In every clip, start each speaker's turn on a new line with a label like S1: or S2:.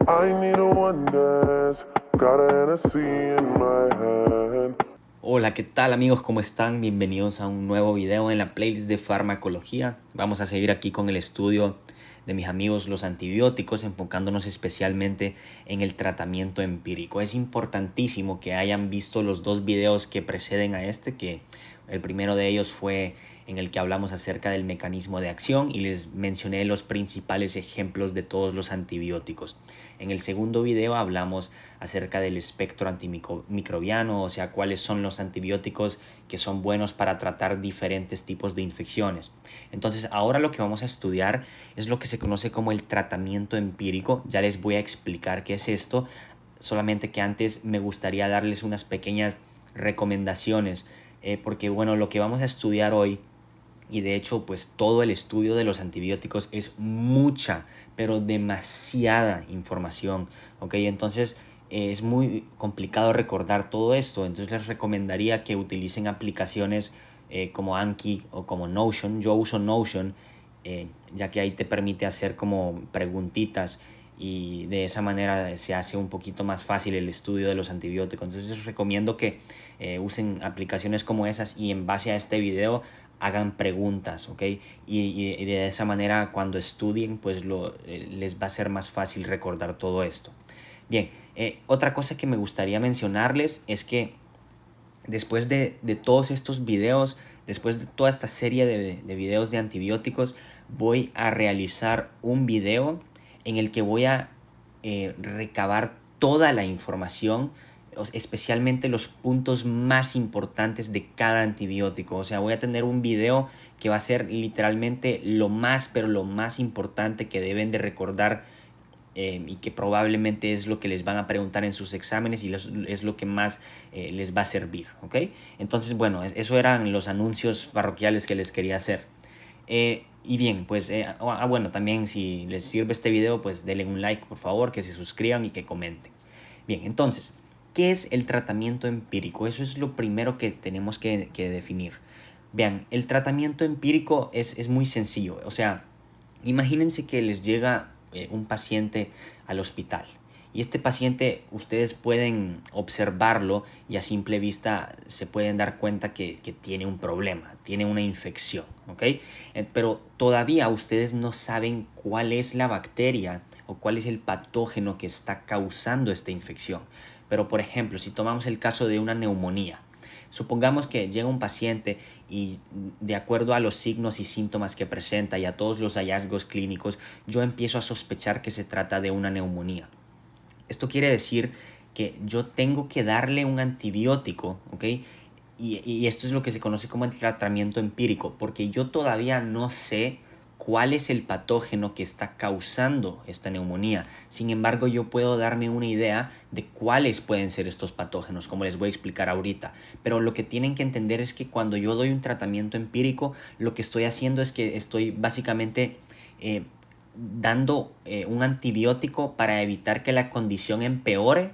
S1: I need a one dance, got a Hennessy in my hand.
S2: Hola, ¿qué tal amigos? ¿Cómo están? Bienvenidos a un nuevo video en la playlist de farmacología. Vamos a seguir aquí con el estudio de mis amigos los antibióticos, enfocándonos especialmente en el tratamiento empírico. Es importantísimo que hayan visto los dos videos que preceden a este, que el primero de ellos fue en el que hablamos acerca del mecanismo de acción y les mencioné los principales ejemplos de todos los antibióticos. En el segundo video hablamos acerca del espectro antimicrobiano, o sea, cuáles son los antibióticos que son buenos para tratar diferentes tipos de infecciones. Entonces, ahora lo que vamos a estudiar es lo que se conoce como el tratamiento empírico. Ya les voy a explicar qué es esto, solamente que antes me gustaría darles unas pequeñas recomendaciones, porque bueno, lo que vamos a estudiar hoy, y de hecho pues todo el estudio de los antibióticos es mucha, pero demasiada información, ¿ok? Entonces es muy complicado recordar todo esto, entonces les recomendaría que utilicen aplicaciones como Anki o como Notion. Yo uso Notion, ya que ahí te permite hacer como preguntitas y de esa manera se hace un poquito más fácil el estudio de los antibióticos. Entonces les recomiendo que usen aplicaciones como esas y en base a este video hagan preguntas, ¿ok? Y de esa manera cuando estudien pues les va a ser más fácil recordar todo esto. Bien, otra cosa que me gustaría mencionarles es que después de todos estos videos, después de toda esta serie de videos de antibióticos, voy a realizar un video en el que voy a recabar toda la información, especialmente los puntos más importantes de cada antibiótico. O sea, voy a tener un video que va a ser literalmente lo más, pero lo más importante que deben de recordar, y que probablemente es lo que les van a preguntar en sus exámenes y es lo que más les va a servir, ¿ok? Entonces, bueno, eso eran los anuncios parroquiales que les quería hacer. Y bien, pues, bueno, también si les sirve este video, pues denle un like, por favor, que se suscriban y que comenten. Bien, entonces, ¿qué es el tratamiento empírico? Eso es lo primero que tenemos que definir. Vean, el tratamiento empírico es muy sencillo. O sea, imagínense que les llega un paciente al hospital y este paciente ustedes pueden observarlo y a simple vista se pueden dar cuenta que tiene un problema, tiene una infección, ¿ok? Pero todavía ustedes no saben cuál es la bacteria o cuál es el patógeno que está causando esta infección. Pero por ejemplo, si tomamos el caso de una neumonía, supongamos que llega un paciente y de acuerdo a los signos y síntomas que presenta y a todos los hallazgos clínicos, yo empiezo a sospechar que se trata de una neumonía. Esto quiere decir que yo tengo que darle un antibiótico, ¿ok? Y esto es lo que se conoce como el tratamiento empírico, porque yo todavía no sé cuál es el patógeno que está causando esta neumonía. Sin embargo, yo puedo darme una idea de cuáles pueden ser estos patógenos, como les voy a explicar ahorita. Pero lo que tienen que entender es que cuando yo doy un tratamiento empírico, lo que estoy haciendo es que estoy básicamente dando un antibiótico para evitar que la condición empeore,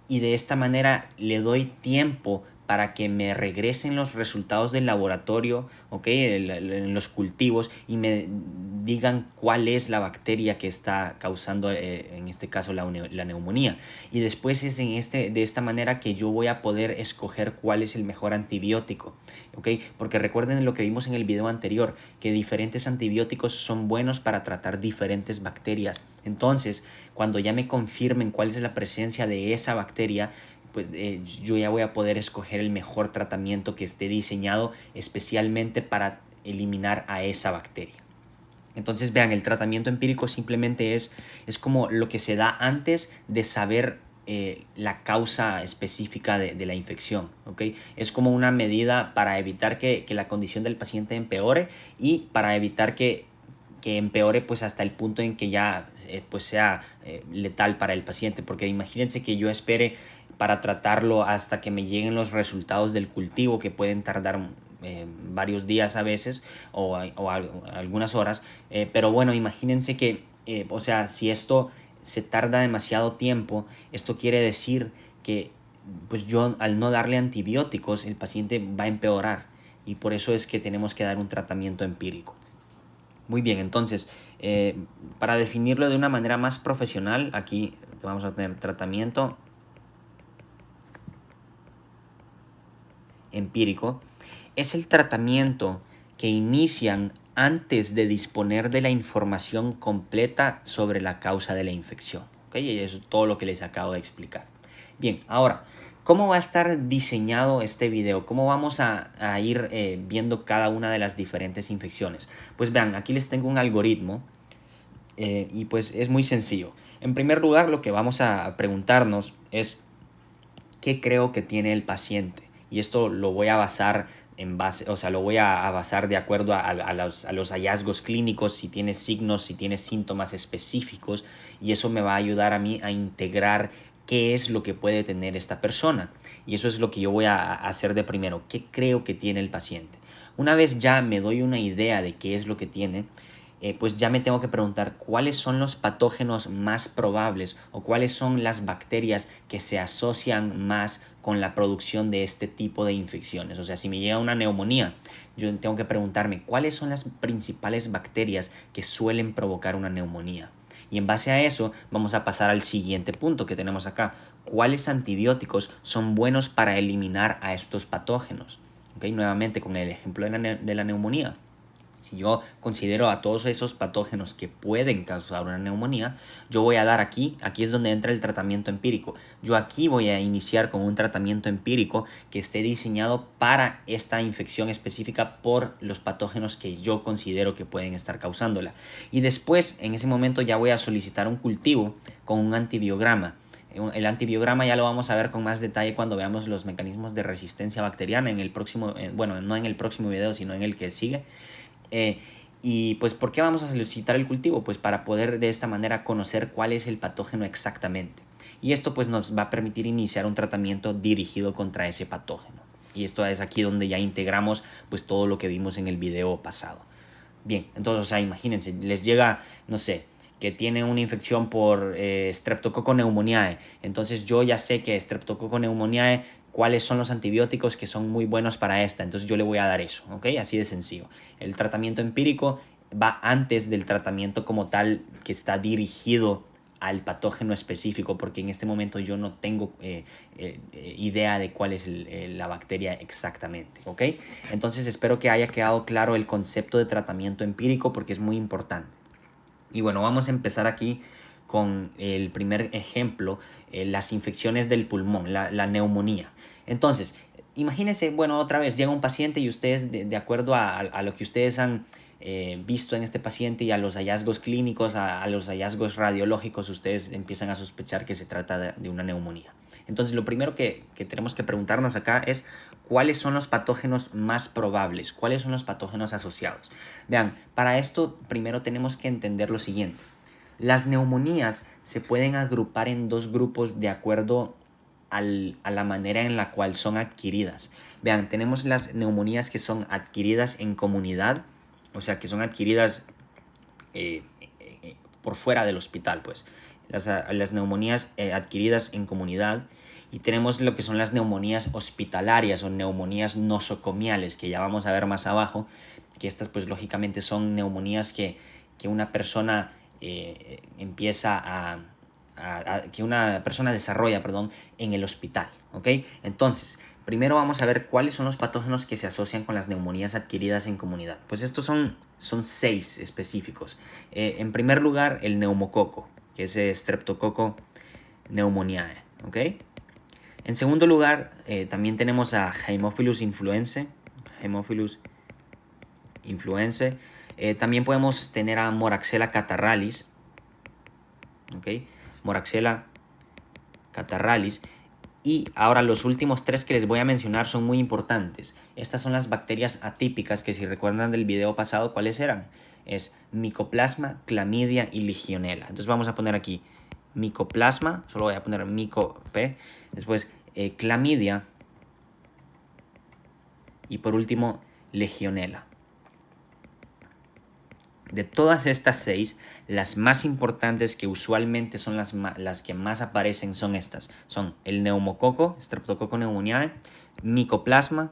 S2: y de esta manera le doy tiempo para que me regresen los resultados del laboratorio, ¿ok? En los cultivos, y me digan cuál es la bacteria que está causando, en este caso, la neumonía. Y después es de esta manera que yo voy a poder escoger cuál es el mejor antibiótico, ¿ok? Porque recuerden lo que vimos en el video anterior, que diferentes antibióticos son buenos para tratar diferentes bacterias. Entonces, cuando ya me confirmen cuál es la presencia de esa bacteria, pues yo ya voy a poder escoger el mejor tratamiento que esté diseñado especialmente para eliminar a esa bacteria. Entonces vean, el tratamiento empírico simplemente es como lo que se da antes de saber la causa específica de la infección, ¿ok? Es como una medida para evitar que la condición del paciente empeore y para evitar que empeore pues hasta el punto en que ya pues sea letal para el paciente, porque imagínense que yo espere para tratarlo hasta que me lleguen los resultados del cultivo, que pueden tardar varios días a veces o algunas horas, pero bueno, imagínense que o sea, si esto se tarda demasiado tiempo, esto quiere decir que pues yo al no darle antibióticos el paciente va a empeorar, y por eso es que tenemos que dar un tratamiento empírico. Muy bien, entonces, para definirlo de una manera más profesional, aquí vamos a tener tratamiento empírico. Es el tratamiento que inician antes de disponer de la información completa sobre la causa de la infección. ¿Okay? Y eso es todo lo que les acabo de explicar. Bien, ahora, ¿cómo va a estar diseñado este video? ¿Cómo vamos a ir viendo cada una de las diferentes infecciones? Pues vean, aquí les tengo un algoritmo y pues es muy sencillo. En primer lugar, lo que vamos a preguntarnos es ¿qué creo que tiene el paciente? Y esto lo voy a basar en base, o sea, lo voy a basar de acuerdo a los hallazgos clínicos, si tiene signos, si tiene síntomas específicos, y eso me va a ayudar a mí a integrar qué es lo que puede tener esta persona. Y eso es lo que yo voy a hacer de primero, qué creo que tiene el paciente. Una vez ya me doy una idea de qué es lo que tiene, pues ya me tengo que preguntar cuáles son los patógenos más probables o cuáles son las bacterias que se asocian más con la producción de este tipo de infecciones. O sea, si me llega una neumonía, yo tengo que preguntarme cuáles son las principales bacterias que suelen provocar una neumonía. Y en base a eso vamos a pasar al siguiente punto que tenemos acá. ¿Cuáles antibióticos son buenos para eliminar a estos patógenos? ¿Okay? Nuevamente con el ejemplo de la neumonía. Si yo considero a todos esos patógenos que pueden causar una neumonía, yo voy a dar aquí es donde entra el tratamiento empírico. Yo aquí voy a iniciar con un tratamiento empírico que esté diseñado para esta infección específica por los patógenos que yo considero que pueden estar causándola. Y después, en ese momento, ya voy a solicitar un cultivo con un antibiograma. El antibiograma ya lo vamos a ver con más detalle cuando veamos los mecanismos de resistencia bacteriana en el próximo, bueno, no en el próximo video, sino en el que sigue. Y pues, ¿por qué vamos a solicitar el cultivo? Pues para poder de esta manera conocer cuál es el patógeno exactamente. Y esto pues nos va a permitir iniciar un tratamiento dirigido contra ese patógeno. Y esto es aquí donde ya integramos pues todo lo que vimos en el video pasado. Bien, entonces, o sea, imagínense, les llega, no sé, que tiene una infección por Streptococcus pneumoniae. Entonces yo ya sé que Streptococcus pneumoniae, cuáles son los antibióticos que son muy buenos para esta. Entonces yo le voy a dar eso, ¿ok? Así de sencillo. El tratamiento empírico va antes del tratamiento como tal que está dirigido al patógeno específico, porque en este momento yo no tengo idea de cuál es la bacteria exactamente, ¿ok? Entonces espero que haya quedado claro el concepto de tratamiento empírico porque es muy importante. Y bueno, vamos a empezar aquí con el primer ejemplo, las infecciones del pulmón, la neumonía. Entonces, imagínense, bueno, otra vez llega un paciente y ustedes, de acuerdo a lo que ustedes han visto en este paciente y a los hallazgos clínicos, a los hallazgos radiológicos, ustedes empiezan a sospechar que se trata de una neumonía. Entonces, lo primero que tenemos que preguntarnos acá es cuáles son los patógenos más probables, cuáles son los patógenos asociados. Vean, para esto primero tenemos que entender lo siguiente. Las neumonías se pueden agrupar en dos grupos de acuerdo a la manera en la cual son adquiridas. Vean, tenemos las neumonías que son adquiridas en comunidad, o sea, que son adquiridas por fuera del hospital, pues. Las neumonías adquiridas en comunidad. Y tenemos lo que son las neumonías hospitalarias o neumonías nosocomiales, que ya vamos a ver más abajo, que estas pues lógicamente son neumonías que una persona que una persona desarrolla, en el hospital, ¿ok? Entonces, primero vamos a ver cuáles son los patógenos que se asocian con las neumonías adquiridas en comunidad. Pues estos son 6 específicos. En primer lugar, el neumococo, que es Streptococcus pneumoniae, ¿ok? En segundo lugar, también tenemos a Haemophilus influenzae. También podemos tener a Moraxella catarrhalis. ¿Okay? Moraxella catarrhalis. Y ahora los últimos 3 que les voy a mencionar son muy importantes. Estas son las bacterias atípicas que, si recuerdan del video pasado, ¿cuáles eran? Es Mycoplasma, Clamidia y Legionella. Entonces vamos a poner aquí Mycoplasma, solo voy a poner Myco-P, después Clamidia y por último Legionella. De todas estas 6, las más importantes, que usualmente son las que más aparecen, son estas. Son el neumococo, Streptococcus pneumoniae, Mycoplasma,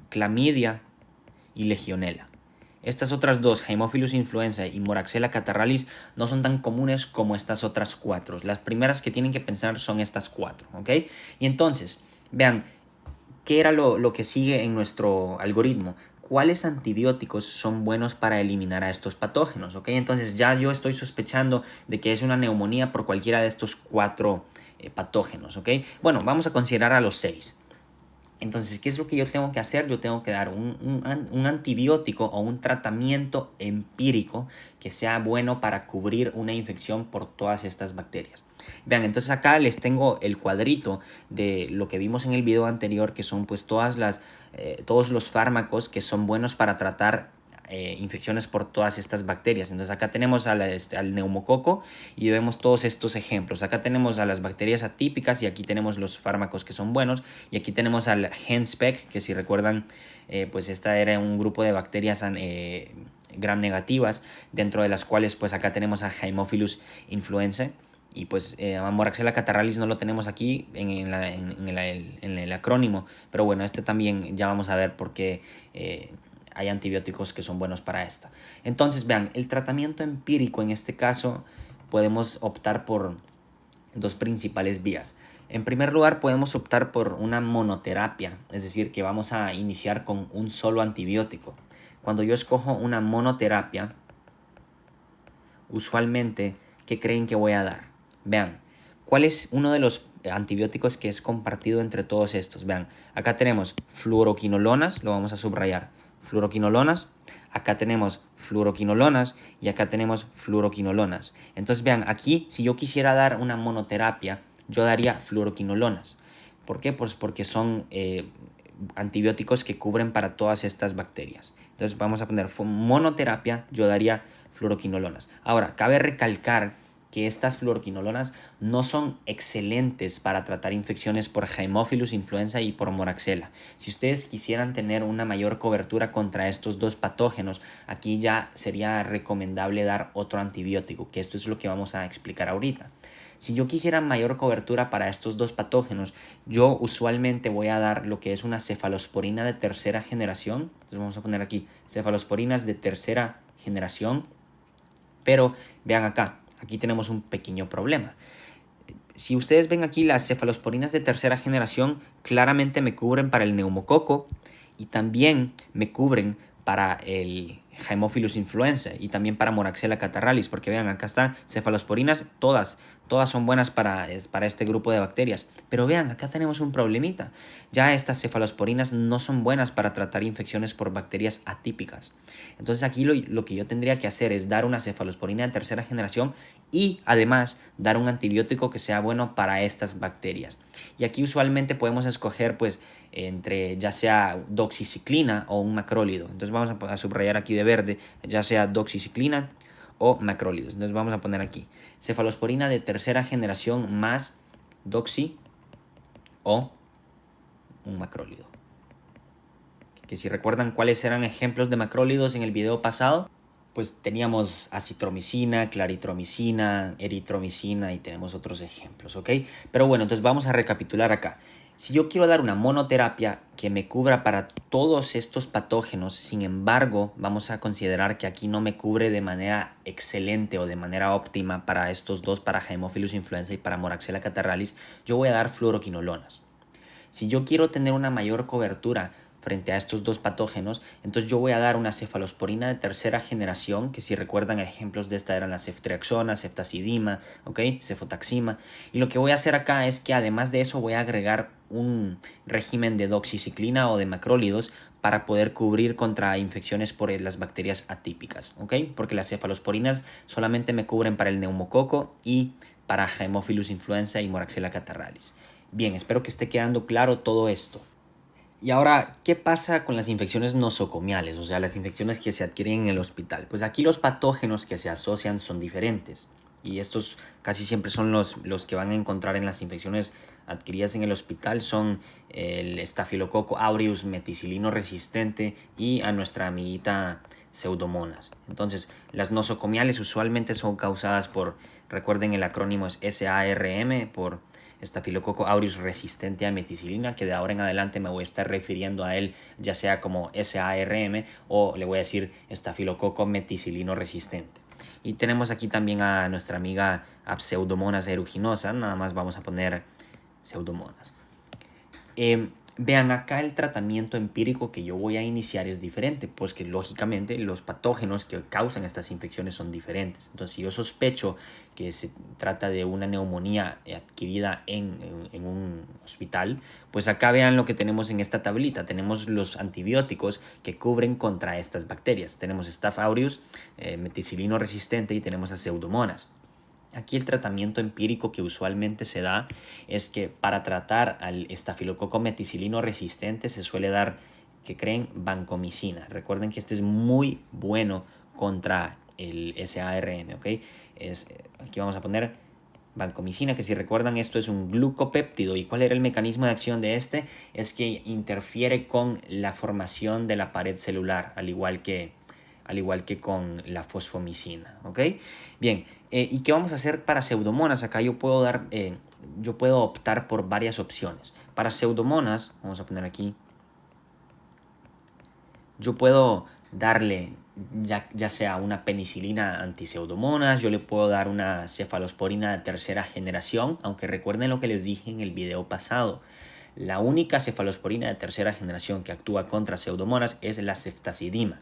S2: Clamidia y Legionella. estas otras dos, Haemophilus influenzae y Moraxella catarrhalis, no son tan comunes como estas otras 4. Las primeras que tienen que pensar son estas 4, ¿ok? Y entonces, vean, ¿qué era lo que sigue en nuestro algoritmo? ¿Cuáles antibióticos son buenos para eliminar a estos patógenos? ¿Ok? Entonces ya yo estoy sospechando de que es una neumonía por cualquiera de estos 4 patógenos. ¿Ok? Bueno, vamos a considerar a los 6. Entonces, ¿qué es lo que yo tengo que hacer? Yo tengo que dar un antibiótico o un tratamiento empírico que sea bueno para cubrir una infección por todas estas bacterias. Vean, entonces acá les tengo el cuadrito de lo que vimos en el video anterior, que son pues todos los fármacos que son buenos para tratar infecciones por todas estas bacterias. Entonces acá tenemos al neumococo y vemos todos estos ejemplos. Acá tenemos a las bacterias atípicas y aquí tenemos los fármacos que son buenos, y aquí tenemos al HENSPEC, que si recuerdan pues esta era un grupo de bacterias gram negativas, dentro de las cuales pues acá tenemos a Haemophilus influenzae. Y pues Moraxella catarrhalis no lo tenemos aquí en el acrónimo, pero bueno, este también ya vamos a ver por qué hay antibióticos que son buenos para esta. Entonces, vean, el tratamiento empírico en este caso podemos optar por dos principales vías. En primer lugar, podemos optar por una monoterapia, es decir, que vamos a iniciar con un solo antibiótico. Cuando yo escojo una monoterapia, usualmente, ¿qué creen que voy a dar? Vean, ¿cuál es uno de los antibióticos que es compartido entre todos estos? Vean, acá tenemos fluoroquinolonas, lo vamos a subrayar, fluoroquinolonas, acá tenemos fluoroquinolonas y acá tenemos fluoroquinolonas. Entonces vean, aquí si yo quisiera dar una monoterapia, yo daría fluoroquinolonas. ¿Por qué? Pues porque son antibióticos que cubren para todas estas bacterias. Entonces vamos a poner monoterapia, yo daría fluoroquinolonas. Ahora, cabe recalcar que estas fluoroquinolonas no son excelentes para tratar infecciones por Haemophilus influenzae y por Moraxella. Si ustedes quisieran tener una mayor cobertura contra estos dos patógenos, aquí ya sería recomendable dar otro antibiótico, que esto es lo que vamos a explicar ahorita. Si yo quisiera mayor cobertura para estos dos patógenos, yo usualmente voy a dar lo que es una cefalosporina de tercera generación. Entonces vamos a poner aquí cefalosporinas de tercera generación. Pero vean acá, aquí tenemos un pequeño problema. Si ustedes ven aquí, las cefalosporinas de tercera generación claramente me cubren para el neumococo y también me cubren para el Haemophilus influenzae y también para Moraxella catarrhalis, porque vean, acá están cefalosporinas, todas son buenas para este grupo de bacterias. Pero vean, acá tenemos un problemita. Ya estas cefalosporinas no son buenas para tratar infecciones por bacterias atípicas. Entonces aquí lo que yo tendría que hacer es dar una cefalosporina de tercera generación y además dar un antibiótico que sea bueno para estas bacterias. Y aquí usualmente podemos escoger pues entre ya sea doxiciclina o un macrólido. Entonces vamos a subrayar aquí de verde, ya sea doxiciclina o macrólidos. Entonces vamos a poner aquí cefalosporina de tercera generación más doxi o un macrólido. Que si recuerdan cuáles eran ejemplos de macrólidos en el video pasado, pues teníamos acitromicina, claritromicina, eritromicina y tenemos otros ejemplos, ¿ok? Pero bueno, entonces vamos a recapitular acá. Si yo quiero dar una monoterapia que me cubra para todos estos patógenos, sin embargo, vamos a considerar que aquí no me cubre de manera excelente o de manera óptima para estos dos, para Haemophilus influenzae y para Moraxella catarrhalis, yo voy a dar fluoroquinolonas. Si yo quiero tener una mayor cobertura frente a estos dos patógenos, entonces yo voy a dar una cefalosporina de tercera generación, que si recuerdan ejemplos de esta eran la ceftriaxona, ceftazidima, ¿ok? Cefotaxima. Y lo que voy a hacer acá es que además de eso voy a agregar un régimen de doxiciclina o de macrólidos para poder cubrir contra infecciones por las bacterias atípicas, ¿ok? Porque las cefalosporinas solamente me cubren para el neumococo y para Haemophilus influenzae y Moraxella catarrhalis. Bien, espero que esté quedando claro todo esto. Y ahora, ¿qué pasa con las infecciones nosocomiales? O sea, las infecciones que se adquieren en el hospital. Pues aquí los patógenos que se asocian son diferentes. Y estos casi siempre son los que van a encontrar en las infecciones adquiridas en el hospital. Son el estafilococo aureus meticilino resistente y a nuestra amiguita Pseudomonas. Entonces, las nosocomiales usualmente son causadas por, recuerden el acrónimo es SARM, por Staphylococcus aureus resistente a meticilina, que de ahora en adelante me voy a estar refiriendo a él ya sea como SARM o le voy a decir Staphylococcus meticilino resistente. Y tenemos aquí también a nuestra amiga Pseudomonas aeruginosa, nada más vamos a poner Pseudomonas. Vean, acá el tratamiento empírico que yo voy a iniciar es diferente, pues que lógicamente los patógenos que causan estas infecciones son diferentes. Entonces, si yo sospecho que se trata de una neumonía adquirida en un hospital, pues acá vean lo que tenemos en esta tablita. Tenemos los antibióticos que cubren contra estas bacterias. Tenemos Staph aureus, meticilino resistente y tenemos a Pseudomonas. Aquí el tratamiento empírico que usualmente se da es que para tratar al estafilococo meticilino resistente se suele dar, ¿qué creen? Vancomicina. Recuerden que este es muy bueno contra el SARM, ¿ok? Aquí vamos a poner vancomicina, que si recuerdan esto es un glucopéptido. ¿Y cuál era el mecanismo de acción de este? Es que interfiere con la formación de la pared celular, al igual que con la fosfomicina, ¿ok? Bien, ¿y qué vamos a hacer para Pseudomonas? Acá yo puedo optar por varias opciones. Para Pseudomonas, vamos a poner aquí, yo puedo darle ya sea una penicilina anti-Pseudomonas, yo le puedo dar una cefalosporina de tercera generación, aunque recuerden lo que les dije en el video pasado. La única cefalosporina de tercera generación que actúa contra Pseudomonas es la ceftazidima.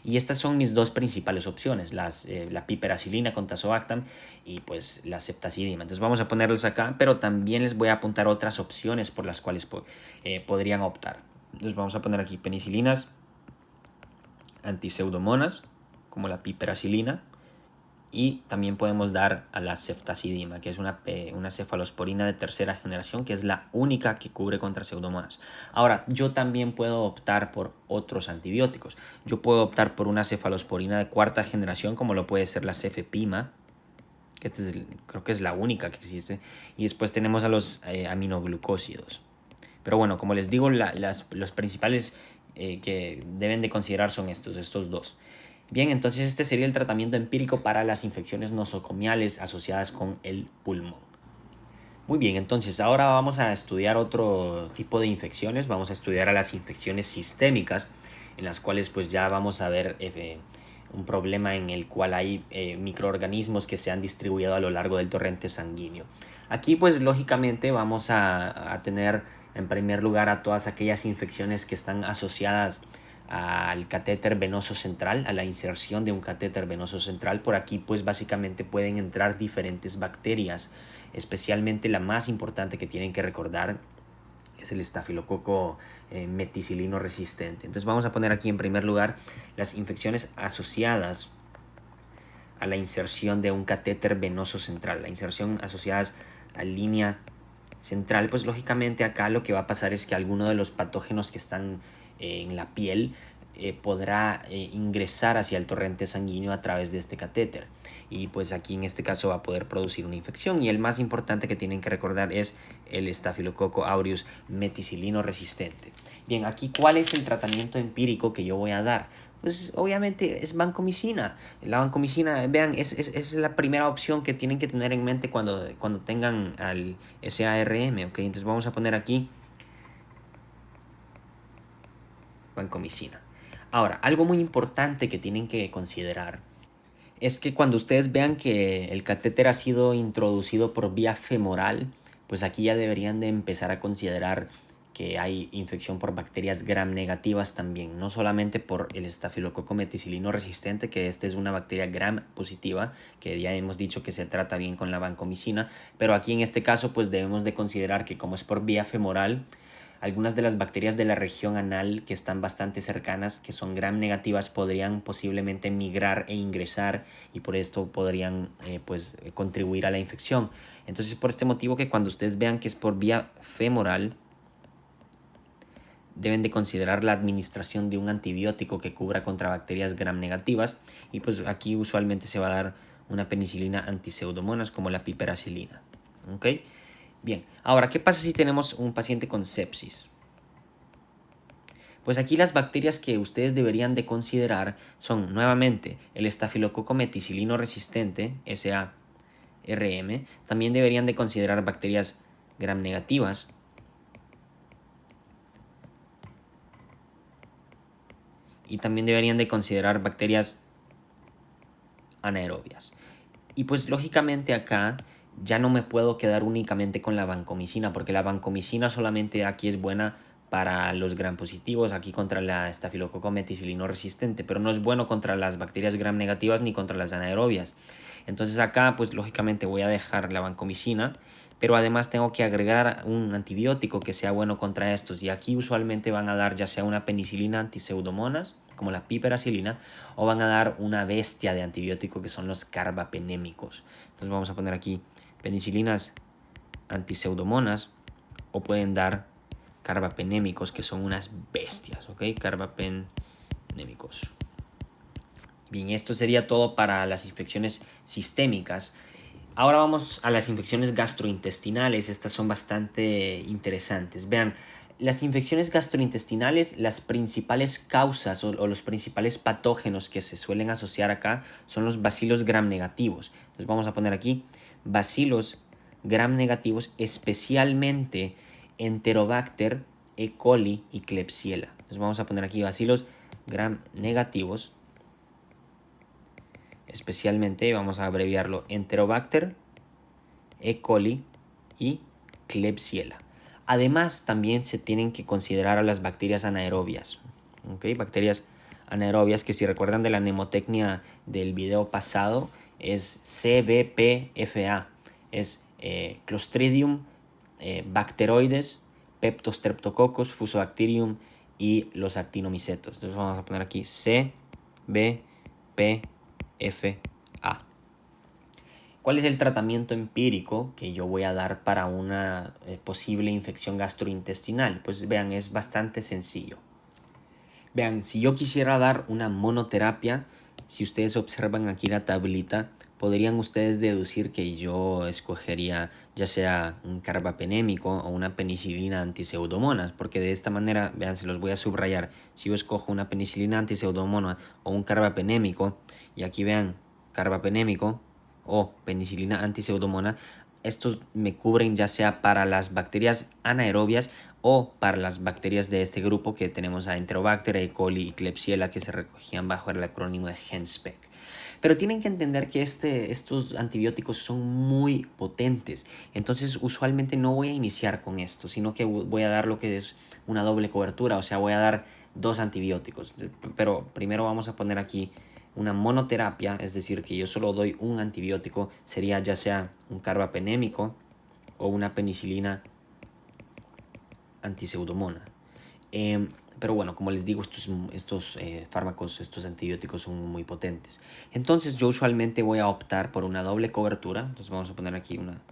S2: Y estas son mis dos principales opciones, la piperacilina con tazobactam y pues la ceftazidima. Entonces vamos a ponerlos acá, pero también les voy a apuntar otras opciones por las cuales podrían optar. Entonces vamos a poner aquí penicilinas anti-Pseudomonas, como la piperacilina, y también podemos dar a la ceftazidima, que es una cefalosporina de tercera generación, que es la única que cubre contra Pseudomonas. Ahora, yo también puedo optar por otros antibióticos. Yo puedo optar por una cefalosporina de cuarta generación, como lo puede ser la cefepima, que creo que es la única que existe. Y después tenemos a los aminoglucósidos. Pero bueno, como les digo, los principales que deben de considerar son estos dos. Bien, entonces este sería el tratamiento empírico para las infecciones nosocomiales asociadas con el pulmón. Muy bien, entonces ahora vamos a estudiar otro tipo de infecciones. Vamos a estudiar a las infecciones sistémicas, en las cuales pues ya vamos a ver un problema en el cual hay microorganismos que se han distribuido a lo largo del torrente sanguíneo. Aquí pues lógicamente vamos a tener en primer lugar a todas aquellas infecciones que están asociadas al catéter venoso central, a la inserción de un catéter venoso central. Por aquí pues básicamente pueden entrar diferentes bacterias, especialmente la más importante que tienen que recordar es el estafilococo meticilino resistente. Entonces vamos a poner aquí en primer lugar las infecciones asociadas a la inserción de un catéter venoso central, la inserción asociadas a línea central. Pues lógicamente acá lo que va a pasar es que alguno de los patógenos que están en la piel podrá ingresar hacia el torrente sanguíneo a través de este catéter, y pues aquí en este caso va a poder producir una infección. Y el más importante que tienen que recordar es el Staphylococcus aureus meticilino resistente. Bien, aquí ¿cuál es el tratamiento empírico que yo voy a dar? Pues obviamente es vancomicina. La vancomicina, vean, es la primera opción que tienen que tener en mente cuando tengan al SARM, ¿ok? Entonces vamos a poner aquí vancomicina. Ahora, algo muy importante que tienen que considerar es que cuando ustedes vean que el catéter ha sido introducido por vía femoral, pues aquí ya deberían de empezar a considerar que hay infección por bacterias gram negativas también, no solamente por el estafilococo meticilino resistente, que esta es una bacteria gram positiva, que ya hemos dicho que se trata bien con la vancomicina, pero aquí en este caso pues debemos de considerar que como es por vía femoral, algunas de las bacterias de la región anal que están bastante cercanas, que son gram negativas, podrían posiblemente migrar e ingresar, y por esto podrían contribuir a la infección. Entonces por este motivo que cuando ustedes vean que es por vía femoral, deben de considerar la administración de un antibiótico que cubra contra bacterias gram negativas, y pues aquí usualmente se va a dar una penicilina anti-Pseudomonas como la piperacilina. ¿Ok? Bien, ahora, ¿qué pasa si tenemos un paciente con sepsis? Pues aquí las bacterias que ustedes deberían de considerar son nuevamente el estafilococo meticilino resistente, SARM. También deberían de considerar bacterias gram negativas. Y también deberían de considerar bacterias anaerobias. Y pues lógicamente acá ya no me puedo quedar únicamente con la vancomicina, porque la vancomicina solamente aquí es buena para los gram positivos, aquí contra la estafilococo meticilino resistente, pero no es bueno contra las bacterias gram negativas ni contra las anaerobias. Entonces acá pues lógicamente voy a dejar la vancomicina, pero además tengo que agregar un antibiótico que sea bueno contra estos, y aquí usualmente van a dar ya sea una penicilina antiseudomonas como la piperacilina, o van a dar una bestia de antibiótico que son los carbapenémicos. Entonces vamos a poner aquí penicilinas antiseudomonas, o pueden dar carbapenémicos que son unas bestias, ¿ok? Carbapenémicos. Bien, esto sería todo para las infecciones sistémicas. Ahora vamos a las infecciones gastrointestinales. Estas son bastante interesantes. Vean, las infecciones gastrointestinales, las principales causas o los principales patógenos que se suelen asociar acá son los bacilos gram negativos. Entonces vamos a poner aquí bacilos gram negativos, especialmente Enterobacter, E. coli y Klebsiella. Entonces vamos a poner aquí bacilos gram negativos, especialmente, vamos a abreviarlo, Enterobacter, E. coli y Klebsiella. Además, también se tienen que considerar a las bacterias anaerobias. ¿Okay? Bacterias anaerobias que, si recuerdan de la mnemotecnia del video pasado, es CBPFA. Es Clostridium, Bacteroides, Peptostreptococcus, Fusobacterium y los actinomicetos. Entonces vamos a poner aquí CBPFA. ¿Cuál es el tratamiento empírico que yo voy a dar para una posible infección gastrointestinal? Pues vean, es bastante sencillo. Vean, si yo quisiera dar una monoterapia, si ustedes observan aquí la tablita, podrían ustedes deducir que yo escogería ya sea un carbapenémico o una penicilina antiseudomonas, porque de esta manera, vean, se los voy a subrayar. Si yo escojo una penicilina antiseudomona o un carbapenémico, y aquí vean, carbapenémico o penicilina antiseudomona, estos me cubren ya sea para las bacterias anaerobias o para las bacterias de este grupo que tenemos a Enterobacter, E. coli y Klebsiella, que se recogían bajo el acrónimo de HENSPEC. Pero tienen que entender que estos antibióticos son muy potentes. Entonces usualmente no voy a iniciar con esto, sino que voy a dar lo que es una doble cobertura. O sea, voy a dar 2 antibióticos. Pero primero vamos a poner aquí una monoterapia, es decir, que yo solo doy un antibiótico. Sería ya sea un carbapenémico o una penicilina antiseudomona. Pero bueno, como les digo, estos fármacos, estos antibióticos son muy potentes. Entonces yo usualmente voy a optar por una doble cobertura. Entonces vamos a poner aquí una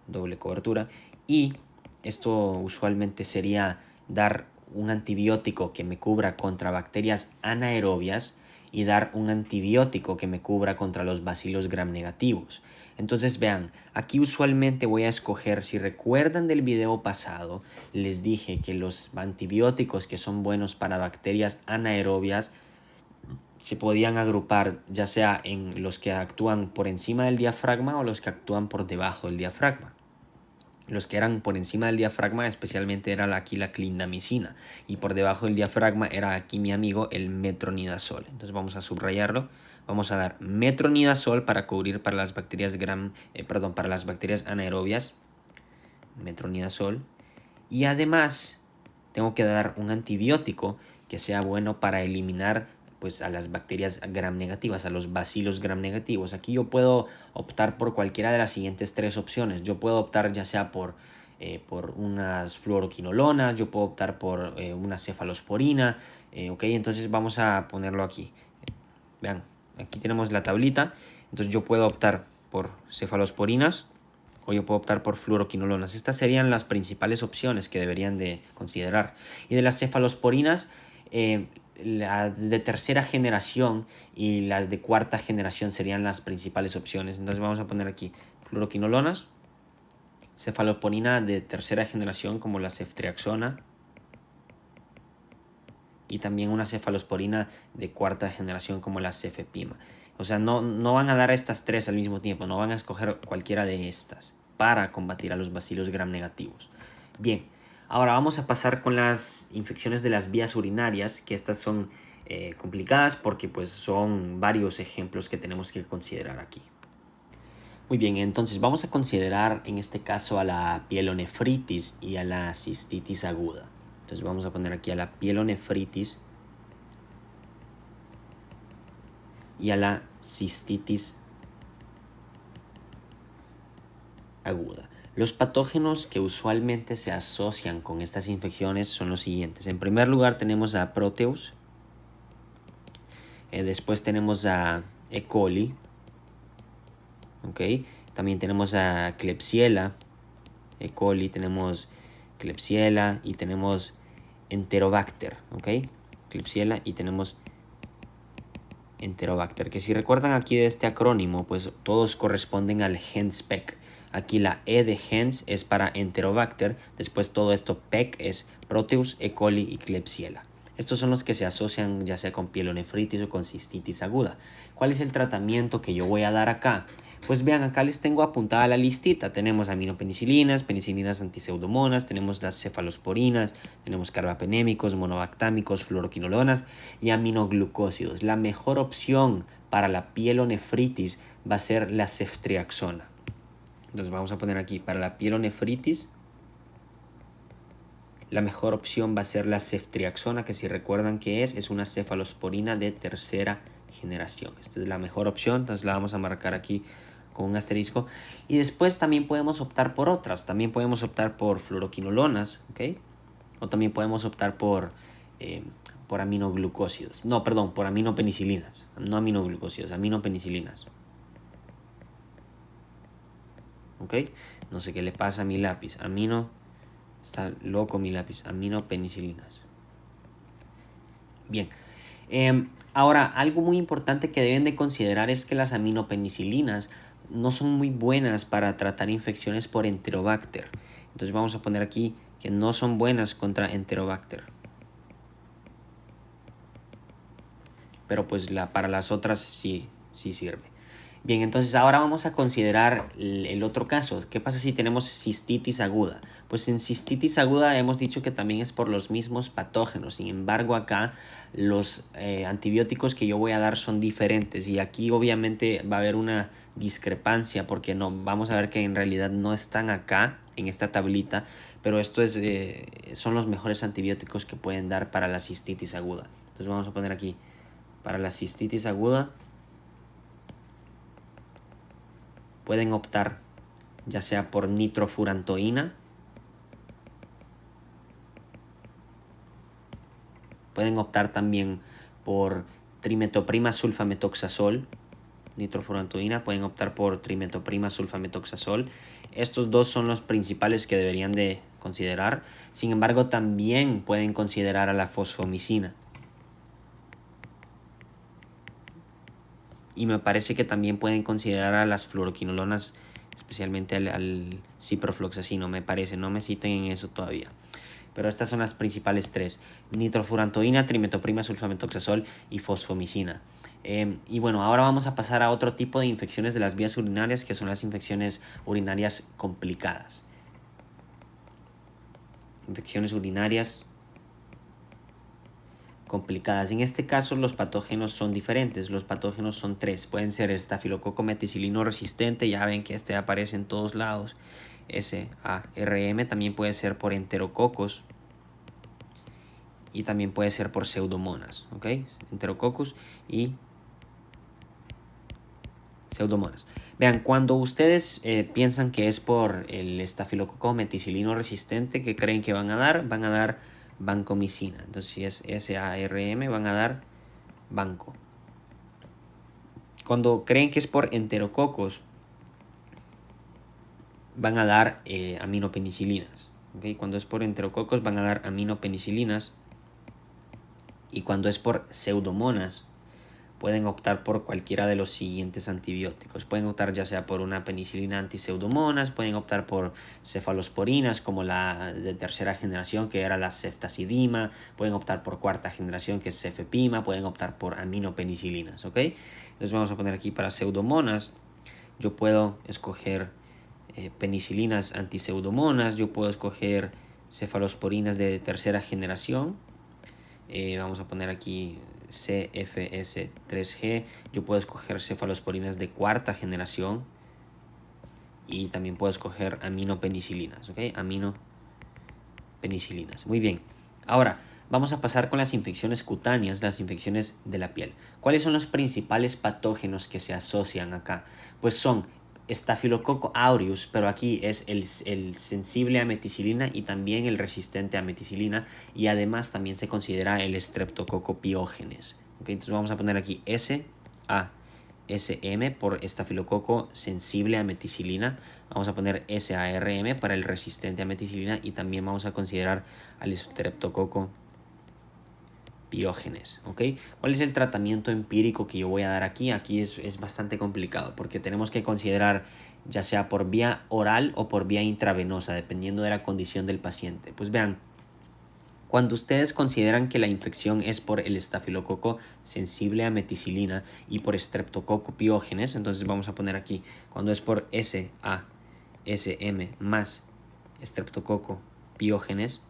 S2: doble cobertura. Y esto usualmente sería dar un antibiótico que me cubra contra bacterias anaerobias y dar un antibiótico que me cubra contra los bacilos gram negativos. Entonces vean, aquí usualmente voy a escoger, si recuerdan del video pasado, les dije que los antibióticos que son buenos para bacterias anaerobias se podían agrupar ya sea en los que actúan por encima del diafragma o los que actúan por debajo del diafragma. Los que eran por encima del diafragma especialmente era aquí la clindamicina, y por debajo del diafragma era aquí mi amigo el metronidazol. Entonces vamos a subrayarlo. Vamos a dar metronidazol para cubrir para las bacterias para las bacterias anaerobias, metronidazol. Y además tengo que dar un antibiótico que sea bueno para eliminar pues a las bacterias gram negativas, a los bacilos gram negativos. Aquí yo puedo optar por cualquiera de las siguientes 3 opciones. Yo puedo optar ya sea por unas fluoroquinolonas, yo puedo optar por una cefalosporina, ok, entonces vamos a ponerlo aquí. Vean, aquí tenemos la tablita, entonces yo puedo optar por cefalosporinas o yo puedo optar por fluoroquinolonas. Estas serían las principales opciones que deberían de considerar. Y de las cefalosporinas, las de tercera generación y las de cuarta generación serían las principales opciones. Entonces vamos a poner aquí fluoroquinolonas, cefalosporina de tercera generación como la ceftriaxona, y también una cefalosporina de cuarta generación como la cefepima. O sea, no van a dar estas 3 al mismo tiempo, no van a escoger cualquiera de estas. para combatir a los bacilos gram negativos. Bien, ahora vamos a pasar con las infecciones de las vías urinarias, que estas son complicadas porque pues son varios ejemplos que tenemos que considerar aquí. Muy bien, entonces vamos a considerar en este caso a la pielonefritis y a la cistitis aguda. Entonces vamos a poner aquí a la pielonefritis y a la cistitis aguda. Los patógenos que usualmente se asocian con estas infecciones son los siguientes. En primer lugar tenemos a Proteus, después tenemos a E. coli, ¿okay? También tenemos a Klebsiella, E. coli, tenemos Klebsiella y tenemos Enterobacter, ¿okay? Klebsiella y tenemos Enterobacter, que si recuerdan aquí de este acrónimo, pues todos corresponden al gen spec. Aquí la E de gens es para Enterobacter, después todo esto PEC es Proteus, E. coli y Klebsiella. Estos son los que se asocian ya sea con pielonefritis o con cistitis aguda. ¿Cuál es el tratamiento que yo voy a dar acá? Pues vean, acá les tengo apuntada la listita. Tenemos aminopenicilinas, penicilinas antiseudomonas, tenemos las cefalosporinas, tenemos carbapenémicos, monobactámicos, fluoroquinolonas y aminoglucósidos. La mejor opción para la pielonefritis va a ser la ceftriaxona. Entonces vamos a poner aquí para la pielonefritis. La mejor opción va a ser la ceftriaxona, que si recuerdan que es una cefalosporina de tercera generación. Esta es la mejor opción, entonces la vamos a marcar aquí con un asterisco. Y después también podemos optar por otras. También podemos optar por fluoroquinolonas, ¿ok? O también podemos optar por aminoglucósidos. No, perdón, por aminopenicilinas. No aminoglucósidos, aminopenicilinas. ¿Ok? No sé qué le pasa a mi lápiz. Está loco mi lápiz. Aminopenicilinas. Bien. Ahora, algo muy importante que deben de considerar es que las aminopenicilinas no son muy buenas para tratar infecciones por Enterobacter. Entonces vamos a poner aquí que no son buenas contra Enterobacter. Pero pues para las otras sí sirve. Bien, entonces ahora vamos a considerar el otro caso. ¿Qué pasa si tenemos cistitis aguda? Pues en cistitis aguda hemos dicho que también es por los mismos patógenos. Sin embargo, acá los antibióticos que yo voy a dar son diferentes. Y aquí obviamente va a haber una discrepancia porque vamos a ver que en realidad no están acá en esta tablita. Pero esto son los mejores antibióticos que pueden dar para la cistitis aguda. Entonces vamos a poner aquí para la cistitis aguda. Pueden optar ya sea por nitrofurantoína, pueden optar también por trimetoprima sulfametoxazol, nitrofurantoína, pueden optar por trimetoprima sulfametoxazol. Estos dos son los principales que deberían de considerar. Sin embargo, también pueden considerar a la fosfomicina. Y me parece que también pueden considerar a las fluoroquinolonas, especialmente al ciprofloxacino, me parece. No me citen en eso todavía. Pero estas son las principales tres: nitrofurantoína, trimetoprima, sulfametoxazol y fosfomicina. Y bueno, ahora vamos a pasar a otro tipo de infecciones de las vías urinarias, que son las infecciones urinarias complicadas. Infecciones urinarias complicadas. En este caso los patógenos son diferentes. Los patógenos son tres. Pueden ser estafilococo meticilino resistente, ya ven que este aparece en todos lados, SARM. También puede ser por enterococos y también puede ser por pseudomonas, ¿ok? Enterococos y pseudomonas. Vean, cuando ustedes piensan que es por el estafilococo meticilino resistente, ¿qué creen que van a dar? Van a dar vancomicina. Entonces, si es SARM, van a dar banco. Cuando creen que es por enterococos, van a dar aminopenicilinas. ¿Okay? Cuando es por enterococos, van a dar aminopenicilinas. Y cuando es por pseudomonas, pueden optar por cualquiera de los siguientes antibióticos. Pueden optar ya sea por una penicilina antiseudomonas, pueden optar por cefalosporinas como la de tercera generación que era la ceftazidima, pueden optar por cuarta generación que es cefepima, pueden optar por aminopenicilinas, ¿ok? Entonces vamos a poner aquí para pseudomonas, yo puedo escoger penicilinas antiseudomonas, yo puedo escoger cefalosporinas de tercera generación. Vamos a poner aquí CFS3G. Yo puedo escoger cefalosporinas de cuarta generación y también puedo escoger aminopenicilinas, ¿ok? Aminopenicilinas. Muy bien. Ahora, vamos a pasar con las infecciones cutáneas, las infecciones de la piel. ¿Cuáles son los principales patógenos que se asocian acá? Pues son Staphylococcus aureus, pero aquí es el sensible a meticilina y también el resistente a meticilina, y además también se considera el Streptococcus pyogenes. ¿Okay? Entonces vamos a poner aquí SM por estafilococo sensible a meticilina. Vamos a poner SARM para el resistente a meticilina, y también vamos a considerar al Streptococcus pyogenes. ¿Ok? ¿Cuál es el tratamiento empírico que yo voy a dar aquí? Aquí es bastante complicado porque tenemos que considerar ya sea por vía oral o por vía intravenosa, dependiendo de la condición del paciente. Pues vean, cuando ustedes consideran que la infección es por el estafilococo sensible a meticilina y por Streptococcus pyogenes, entonces vamos a poner aquí, cuando es por SASM más Streptococcus pyogenes.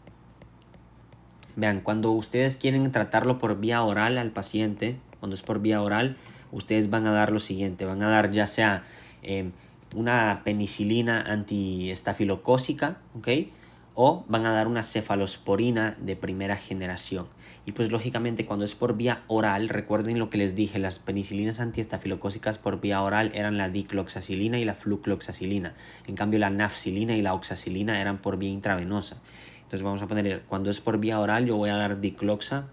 S2: Vean, cuando ustedes quieren tratarlo por vía oral al paciente, cuando es por vía oral, ustedes van a dar lo siguiente, van a dar ya sea una penicilina antiestafilocócica, ¿ok? O van a dar una cefalosporina de primera generación. Y pues lógicamente cuando es por vía oral, recuerden lo que les dije, las penicilinas antiestafilocócicas por vía oral eran la dicloxacilina y la flucloxacilina. En cambio la nafcilina y la oxacilina eran por vía intravenosa. Entonces vamos a poner, cuando es por vía oral, yo voy a dar dicloxa,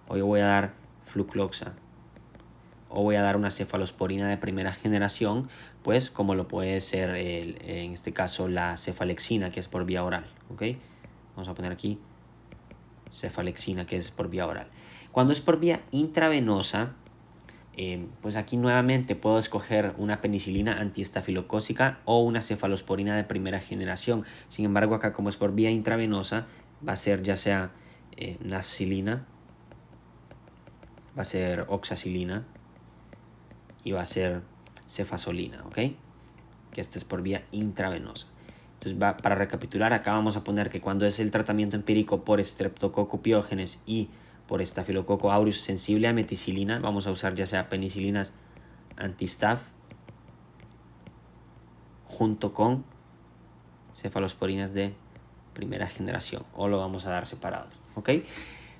S2: o yo voy a dar flucloxa, o voy a dar una cefalosporina de primera generación, pues como lo puede ser en este caso la cefalexina, que es por vía oral. ¿Ok? Vamos a poner aquí cefalexina, que es por vía oral. Cuando es por vía intravenosa, pues aquí nuevamente puedo escoger una penicilina antiestafilocócica o una cefalosporina de primera generación. Sin embargo, acá como es por vía intravenosa, va a ser ya sea nafcilina, va a ser oxacilina y va a ser cefasolina, ¿ok? Que este es por vía intravenosa. Entonces, para recapitular, acá vamos a poner que cuando es el tratamiento empírico por Streptococcus pyogenes y por Staphylococcus aureus sensible a meticilina, vamos a usar ya sea penicilinas antistaf junto con cefalosporinas de primera generación, o lo vamos a dar separados. ¿Ok?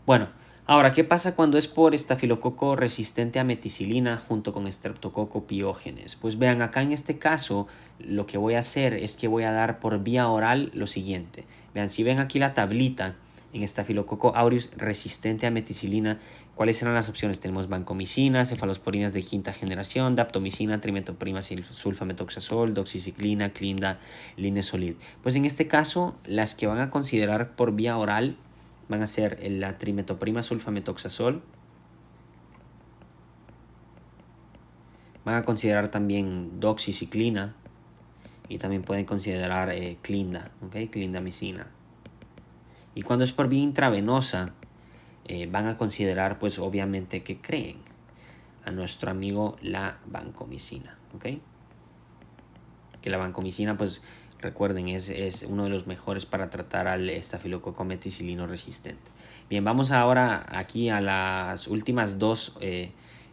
S2: Bueno, ahora, ¿qué pasa cuando es por estafilococo resistente a meticilina junto con Streptococcus pyogenes? Pues vean, acá en este caso lo que voy a hacer es que voy a dar por vía oral lo siguiente. Vean, si ven aquí la tablita, en Staphylococcus aureus resistente a meticilina, ¿cuáles eran las opciones? Tenemos vancomicina, cefalosporinas de quinta generación, daptomicina, trimetoprima, sulfametoxazol, doxiciclina, clinda, linezolid. Pues en este caso, las que van a considerar por vía oral van a ser la trimetoprima sulfametoxazol. Van a considerar también doxiciclina y también pueden considerar clinda, ¿ok? Clindamicina. Y cuando es por vía intravenosa, van a considerar, pues obviamente, que creen a nuestro amigo la vancomicina, ¿ok? Que la vancomicina, pues recuerden, es uno de los mejores para tratar al estafilococo meticilino resistente. Bien, vamos ahora aquí a las últimas dos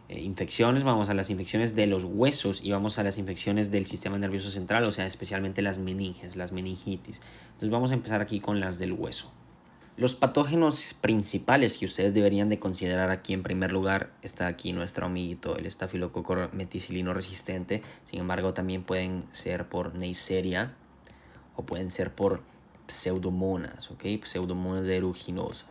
S2: infecciones. Vamos a las infecciones de los huesos y vamos a las infecciones del sistema nervioso central, o sea, especialmente las meninges, las meningitis. Entonces vamos a empezar aquí con las del hueso. Los patógenos principales que ustedes deberían de considerar aquí, en primer lugar, está aquí nuestro amiguito, el estafilococo meticilino resistente. Sin embargo, también pueden ser por Neisseria o pueden ser por Pseudomonas, ¿ok? Pseudomonas aeruginosa.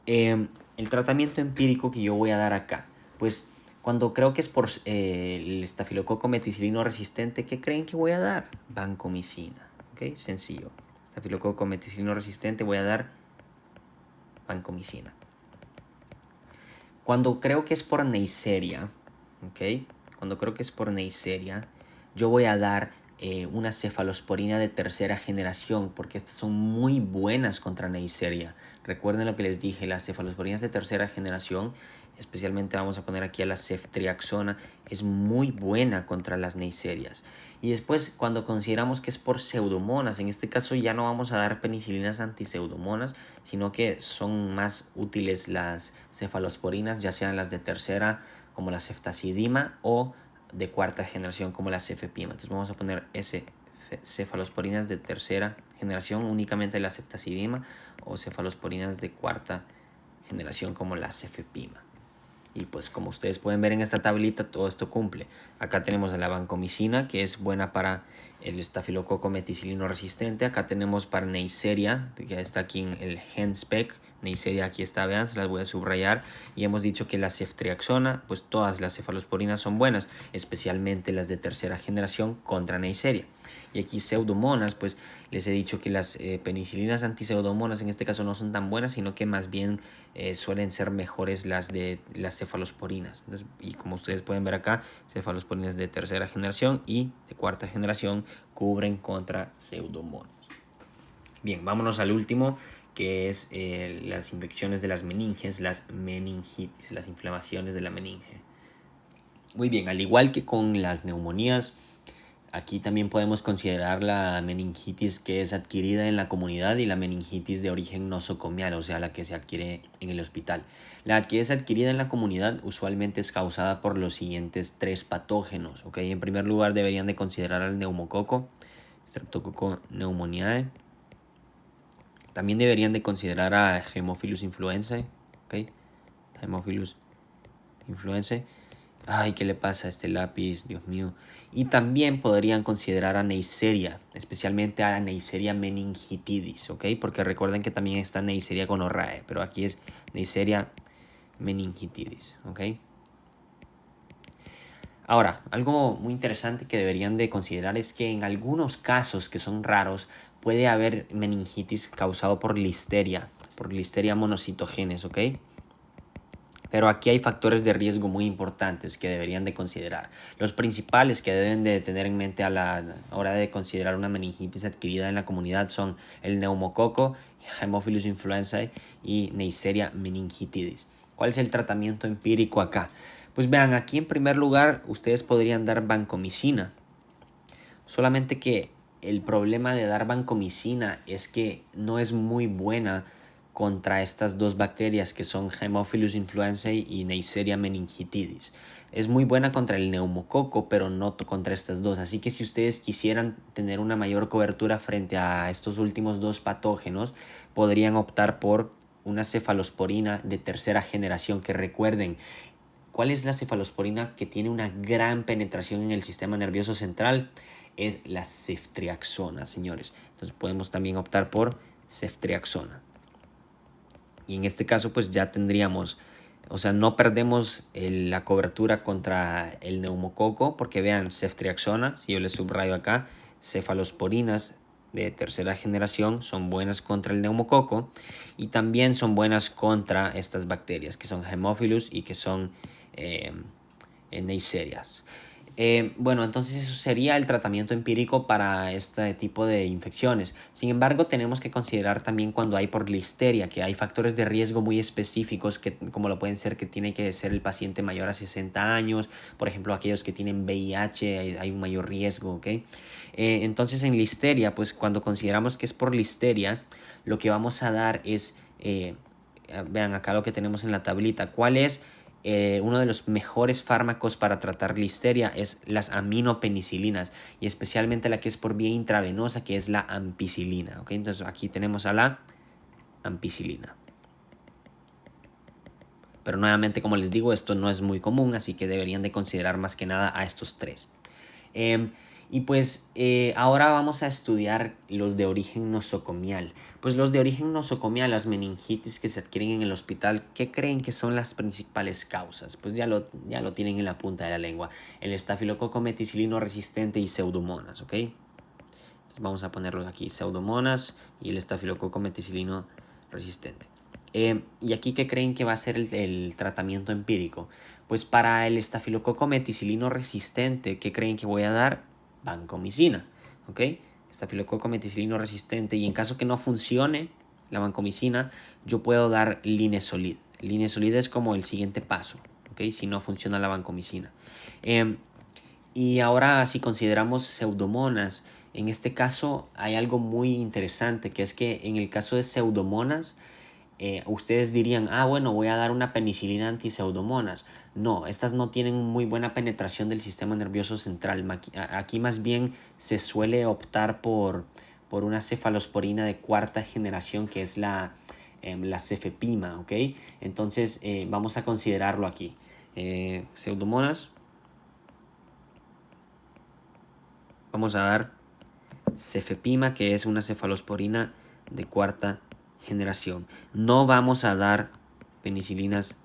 S2: El tratamiento empírico que yo voy a dar acá, pues cuando creo que es por el estafilococo meticilino resistente, ¿qué creen que voy a dar? Vancomicina, ¿ok? Sencillo. Estafilococo meticilino resistente, voy a dar vancomicina. Cuando creo que es por Neisseria, ¿ok? Cuando creo que es por Neisseria, yo voy a dar una cefalosporina de tercera generación, porque estas son muy buenas contra Neisseria. Recuerden lo que les dije, las cefalosporinas de tercera generación especialmente vamos a poner aquí a la ceftriaxona, es muy buena contra las neiserias. Y después, cuando consideramos que es por pseudomonas, en este caso ya no vamos a dar penicilinas antiseudomonas, sino que son más útiles las cefalosporinas, ya sean las de tercera como la ceftazidima o de cuarta generación como la cefepima. Entonces vamos a poner cefalosporinas de tercera generación, únicamente la ceftazidima, o cefalosporinas de cuarta generación como la cefepima. Y pues como ustedes pueden ver en esta tablita, todo esto cumple. Acá tenemos la vancomicina, que es buena para el estafilococo meticilino resistente. Acá tenemos para Neisseria, que está aquí en el GenSpec. Neisseria aquí está, vean, se las voy a subrayar. Y hemos dicho que la ceftriaxona, pues todas las cefalosporinas son buenas, especialmente las de tercera generación contra Neisseria. Y aquí pseudomonas, pues les he dicho que las penicilinas antipseudomonas en este caso no son tan buenas, sino que más bien suelen ser mejores las de las cefalosporinas. Entonces, y como ustedes pueden ver acá, cefalosporinas de tercera generación y de cuarta generación cubren contra pseudomonas. Bien, vámonos al último, que es las infecciones de las meninges, las meningitis, las inflamaciones de la meninge. Muy bien, al igual que con las neumonías, aquí también podemos considerar la meningitis que es adquirida en la comunidad y la meningitis de origen nosocomial, o sea, la que se adquiere en el hospital. La que es adquirida en la comunidad usualmente es causada por los siguientes 3 patógenos, ¿ok? En primer lugar deberían de considerar al neumococo, Streptococcus pneumoniae. También deberían de considerar a Haemophilus influenzae, ¿ok? Haemophilus influenzae. Ay, ¿qué le pasa a este lápiz? Dios mío. Y también podrían considerar a Neisseria, especialmente a Neisseria meningitidis, ¿ok? Porque recuerden que también está Neisseria gonorrhoeae, pero aquí es Neisseria meningitidis, ¿ok? Ahora, algo muy interesante que deberían de considerar es que en algunos casos que son raros puede haber meningitis causado por Listeria monocitogenes, ¿ok? Pero aquí hay factores de riesgo muy importantes que deberían de considerar. Los principales que deben de tener en mente a la hora de considerar una meningitis adquirida en la comunidad son el neumococo, Haemophilus influenzae y Neisseria meningitidis. ¿Cuál es el tratamiento empírico acá? Pues vean, aquí en primer lugar ustedes podrían dar vancomicina. Solamente que el problema de dar vancomicina es que no es muy buena contra estas dos bacterias que son Haemophilus influenzae y Neisseria meningitidis. Es muy buena contra el neumococo, pero no contra estas dos. Así que si ustedes quisieran tener una mayor cobertura frente a estos últimos dos patógenos, podrían optar por una cefalosporina de tercera generación, que recuerden, ¿cuál es la cefalosporina que tiene una gran penetración en el sistema nervioso central? Es la ceftriaxona, señores. Entonces podemos también optar por ceftriaxona. Y en este caso pues ya tendríamos, o sea, no perdemos la cobertura contra el neumococo, porque vean, ceftriaxona, si yo les subrayo acá, cefalosporinas de tercera generación son buenas contra el neumococo y también son buenas contra estas bacterias que son Haemophilus y que son Neisserias. Bueno, entonces eso sería el tratamiento empírico para este tipo de infecciones. Sin embargo, tenemos que considerar también cuando hay por listeria, que hay factores de riesgo muy específicos, que, como lo pueden ser que tiene que ser el paciente mayor a 60 años, por ejemplo, aquellos que tienen VIH, hay un mayor riesgo, ¿ok? Entonces en listeria, pues cuando consideramos que es por listeria, lo que vamos a dar es, vean acá lo que tenemos en la tablita, ¿cuál es? Uno de los mejores fármacos para tratar listeria es las aminopenicilinas y especialmente la que es por vía intravenosa, que es la ampicilina, ¿ok? Entonces aquí tenemos a la ampicilina. Pero nuevamente, como les digo, esto no es muy común, así que deberían de considerar más que nada a estos tres. Y pues ahora vamos a estudiar los de origen nosocomial. Pues los de origen nosocomial, las meningitis que se adquieren en el hospital, ¿qué creen que son las principales causas? Pues ya lo tienen en la punta de la lengua. El estafilococo meticilino resistente y pseudomonas, ¿ok? Entonces vamos a ponerlos aquí, pseudomonas y el estafilococo meticilino resistente. ¿Y aquí qué creen que va a ser el tratamiento empírico? Pues para el estafilococo meticilino resistente, ¿qué creen que voy a dar? Vancomicina, ¿ok? Estafilococo meticilino resistente, y en caso que no funcione la vancomicina, yo puedo dar linezolid. Linezolid es como el siguiente paso, ¿ok? Si no funciona la vancomicina. Y ahora si consideramos pseudomonas, en este caso hay algo muy interesante, que es que en el caso de pseudomonas, ustedes dirían, ah, bueno, voy a dar una penicilina anti-pseudomonas. No, estas no tienen muy buena penetración del sistema nervioso central. Aquí más bien se suele optar por una cefalosporina de cuarta generación, que es la cefepima, ¿ok? Entonces vamos a considerarlo aquí. Pseudomonas. Vamos a dar cefepima, que es una cefalosporina de cuarta generación. No vamos a dar penicilinas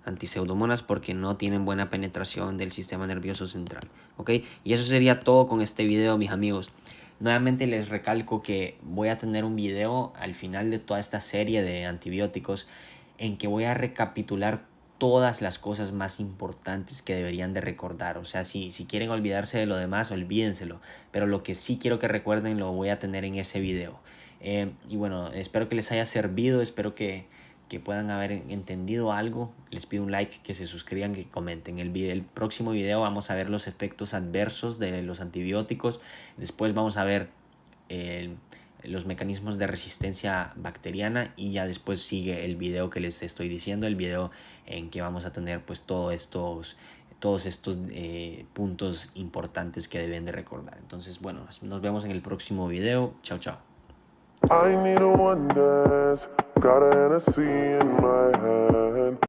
S2: antipseudomonas porque no tienen buena penetración del sistema nervioso central, ¿ok? Y eso sería todo con este video, mis amigos. Nuevamente les recalco que voy a tener un video al final de toda esta serie de antibióticos en que voy a recapitular todas las cosas más importantes que deberían de recordar. O sea, si quieren olvidarse de lo demás, olvídenselo. Pero lo que sí quiero que recuerden lo voy a tener en ese video. Y bueno, espero que les haya servido, espero que puedan haber entendido algo. Les pido un like, que se suscriban, que comenten. El próximo video vamos a ver los efectos adversos de los antibióticos. Después vamos a ver los mecanismos de resistencia bacteriana, y ya después sigue el video que les estoy diciendo, el video en que vamos a tener pues todos estos puntos importantes que deben de recordar. Entonces, bueno, nos vemos en el próximo video. Chao, chao.
S1: I need a one dance, got a Hennessy in my hand.